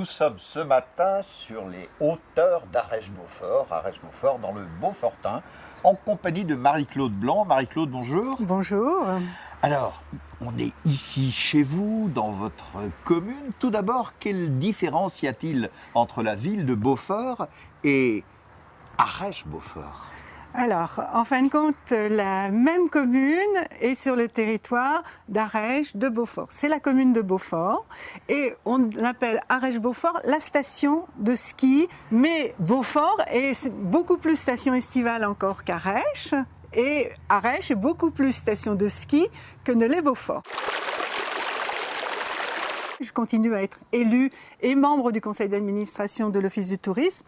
Nous sommes ce matin sur les hauteurs d'Arèche-Beaufort, Arèche-Beaufort dans le Beaufortin, en compagnie de Marie-Claude Blanc. Marie-Claude, bonjour. Bonjour. Alors, on est ici chez vous, dans votre commune. Tout d'abord, quelle différence y a-t-il entre la ville de Beaufort et Arèche-Beaufort ? Alors, en fin de compte, la même commune est sur le territoire d'Arèche, de Beaufort. C'est la commune de Beaufort et on appelle Arèche-Beaufort la station de ski, mais Beaufort est beaucoup plus station estivale encore qu'Arèche et Arèche est beaucoup plus station de ski que ne l'est Beaufort. Je continue à être élue et membre du conseil d'administration de l'Office du tourisme.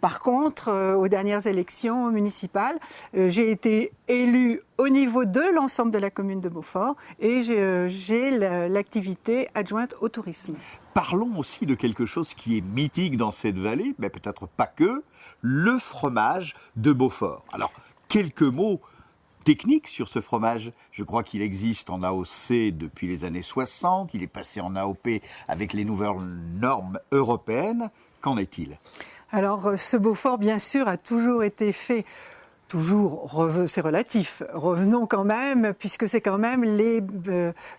Par contre, aux dernières élections municipales, j'ai été élue au niveau de l'ensemble de la commune de Beaufort et j'ai l'activité adjointe au tourisme. Parlons aussi de quelque chose qui est mythique dans cette vallée, mais peut-être pas que, le fromage de Beaufort. Alors, quelques mots technique sur ce fromage. Je crois qu'il existe en AOC depuis les années 60. Il est passé en AOP avec les nouvelles normes européennes. Qu'en est-il ? Alors, ce Beaufort, bien sûr, a toujours été fait. Toujours, c'est relatif. Revenons quand même, puisque c'est quand même les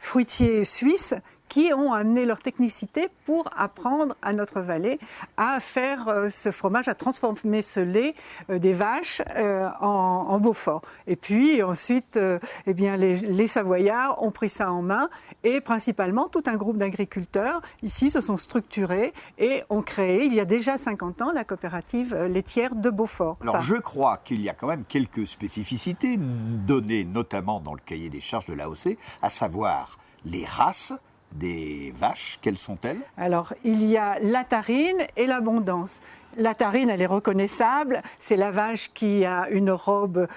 fruitiers suisses qui ont amené leur technicité pour apprendre à notre vallée à faire ce fromage, à transformer ce lait des vaches en Beaufort. Et puis ensuite, les Savoyards ont pris ça en main et principalement tout un groupe d'agriculteurs ici se sont structurés et ont créé, il y a déjà 50 ans, la coopérative laitière de Beaufort. Alors je crois qu'il y a quand même quelques spécificités données notamment dans le cahier des charges de l'AOC, à savoir les races des vaches, quelles sont-elles ? Alors, il y a la tarine et l'abondance. La tarine, elle est reconnaissable, c'est la vache qui a une robe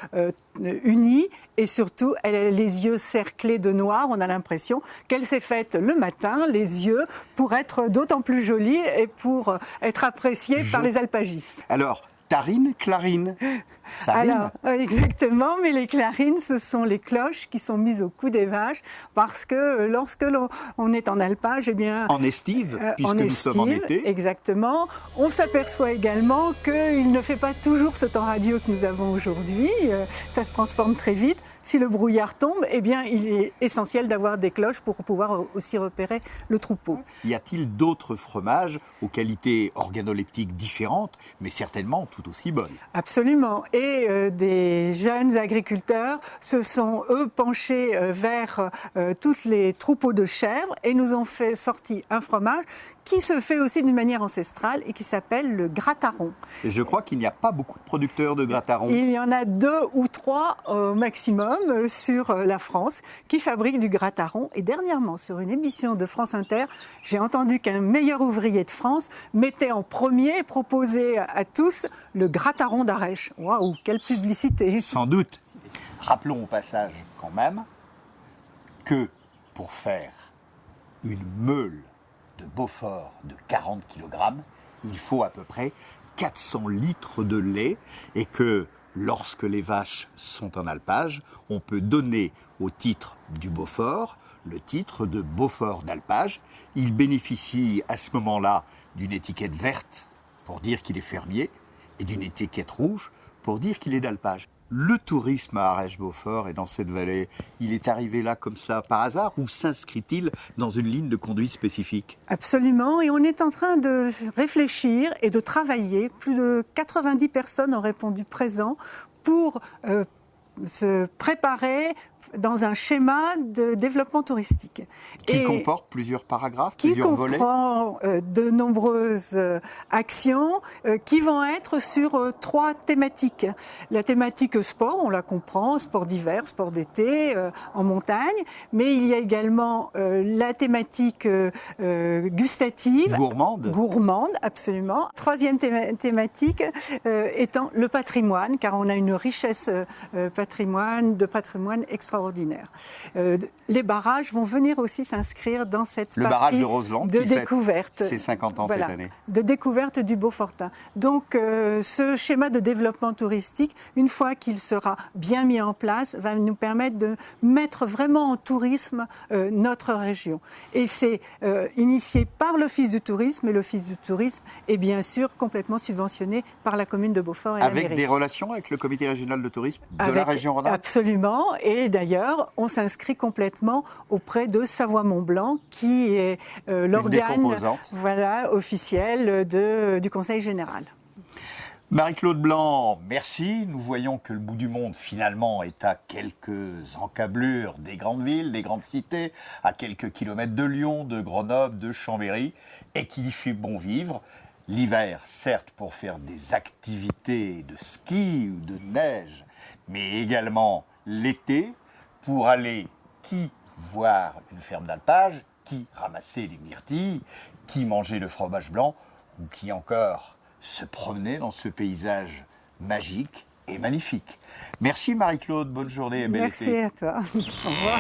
unie et surtout, elle a les yeux cerclés de noir. On a l'impression qu'elle s'est faite le matin, les yeux, pour être d'autant plus jolie et pour être appréciée par les alpagistes. Alors, tarine, clarine, ça rime. Alors, exactement, mais les clarines, ce sont les cloches qui sont mises au cou des vaches parce que lorsque l'on est en alpage, eh bien... En estive, puisque nous sommes en été. Exactement. On s'aperçoit également qu'il ne fait pas toujours ce temps radieux que nous avons aujourd'hui. Ça se transforme très vite. Si le brouillard tombe, eh bien, il est essentiel d'avoir des cloches pour pouvoir aussi repérer le troupeau. Y a-t-il d'autres fromages aux qualités organoleptiques différentes, mais certainement tout aussi bonnes ? Absolument. Et des jeunes agriculteurs se sont, eux, penchés vers tous les troupeaux de chèvres et nous ont fait sortir un fromage qui se fait aussi d'une manière ancestrale et qui s'appelle le grataron. Et je crois qu'il n'y a pas beaucoup de producteurs de grataron. Il y en a 2 ou 3 au maximum sur la France qui fabriquent du grataron. Et dernièrement, sur une émission de France Inter, j'ai entendu qu'un meilleur ouvrier de France mettait en premier, proposait à tous le grataron d'Arèche. Waouh, quelle publicité! Sans doute. Rappelons au passage quand même que pour faire une meule de Beaufort de 40 kg, il faut à peu près 400 litres de lait et que lorsque les vaches sont en alpage, on peut donner au titre du Beaufort le titre de Beaufort d'alpage. Il bénéficie à ce moment-là d'une étiquette verte pour dire qu'il est fermier et d'une étiquette rouge pour dire qu'il est d'alpage. Le tourisme à Arèche-Beaufort et dans cette vallée, il est arrivé là comme cela par hasard ou s'inscrit-il dans une ligne de conduite spécifique ? Absolument, et on est en train de réfléchir et de travailler. Plus de 90 personnes ont répondu présent pour se préparer dans un schéma de développement touristique. Qui comporte plusieurs paragraphes, plusieurs volets ? Qui comprend de nombreuses actions qui vont être sur 3 thématiques. La thématique sport, on la comprend, sport d'hiver, sport d'été, en montagne, mais il y a également la thématique gustative. Gourmande, absolument. 3e thématique étant le patrimoine, car on a une richesse de patrimoine extraordinaire extraordinaire. Les barrages vont venir aussi s'inscrire dans cette Le partie barrage de Roseland de qui fête découverte. ses 50 ans Voilà, cette année. de découverte du Beaufortain. Donc ce schéma de développement touristique, une fois qu'il sera bien mis en place, va nous permettre de mettre vraiment en tourisme notre région. Et c'est initié par l'Office du tourisme, et l'Office du tourisme est bien sûr complètement subventionné par la commune de Beaufort et la Avec mairie. des relations avec le comité régional de tourisme de la région Rhône-Alpes? Absolument. Et d'ailleurs, on s'inscrit complètement auprès de Savoie-Mont-Blanc, qui est l'organe officiel du Conseil général. Marie-Claude Blanc, merci. Nous voyons que le bout du monde, finalement, est à quelques encablures des grandes villes, des grandes cités, à quelques kilomètres de Lyon, de Grenoble, de Chambéry, et qu'il y fait bon vivre. L'hiver, certes, pour faire des activités de ski ou de neige, mais également l'été, pour aller qui voir une ferme d'alpage, qui ramasser les myrtilles, qui manger le fromage blanc, ou qui encore se promener dans ce paysage magique et magnifique. Merci Marie-Claude, bonne journée et bel été. Merci à toi. Au revoir.